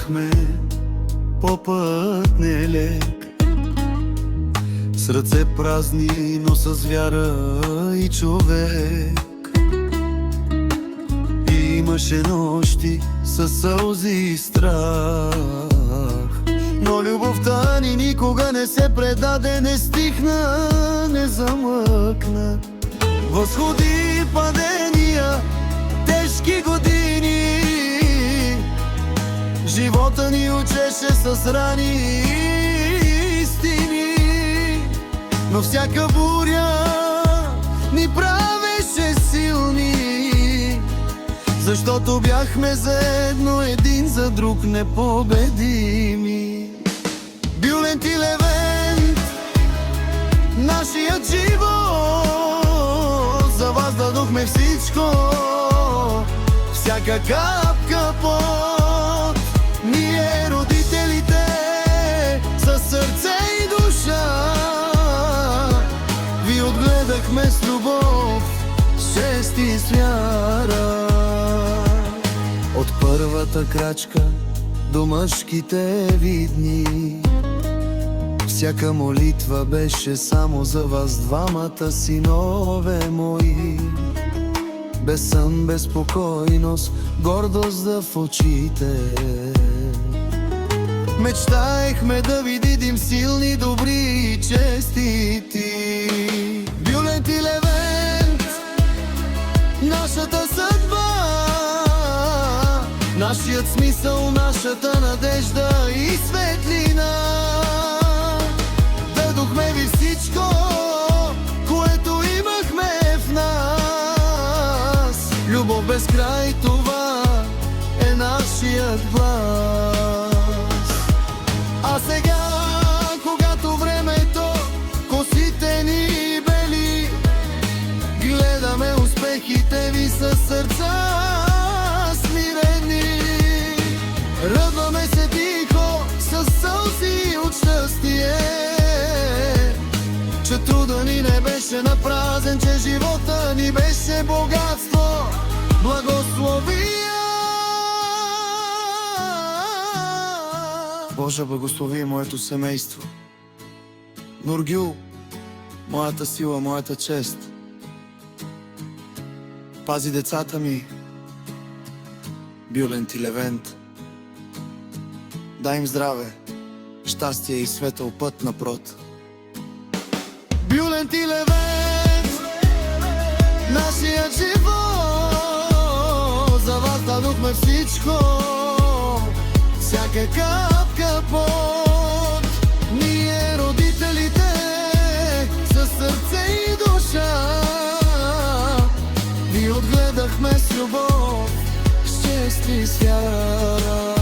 тръгнахме по път нелек, с ръце празни, но с вяра и човек. И имаше нощи със сълзи и страх, но любовта ни никога не се предаде, не стихна, не замъкна. Възходи, падения, тежки години, живота ни учеше с рани и истини, но всяка буря ни правеше силни, защото бяхме заедно, един за друг непобедими. Бюлен ти Левент, нашият живот, за вас дадохме всичко, всяка капка пот. Ние родителите, със сърце и душа, ви отгледахме с любов, с чест и с вяра. От първата крачка до мъжките ви дни, всяка молитва беше само за вас двамата, синове мои. Без сън, без спокойност, гордост да в очите. Мечтаехме да ви видим силни, добри и честити. Бюлен ти Левент, нашата съдба, нашият смисъл, нашата надежда и светлина. Дадохме ви всичко, което имахме в нас. Любов без край, това е нашият глас. А сега, когато времето косите ни бели, гледаме успехите ви със сърца смирени. Радваме се тихо, със сълзи от щастие, че труда ни не беше напразен, че живота ни беше богатство, благословия. Боже, благослови моето семейство. Нургюл, моята сила, моята чест. Пази децата ми. Бюлен ти Левент. Дай им здраве, щастие и светъл път напрот. Бюлен ти Левент, нашият живот, за вас дадохме всичко, всяка капка пот. Ние родителите, със сърце и душа, ви отгледахме с любов, с чест и с вяра.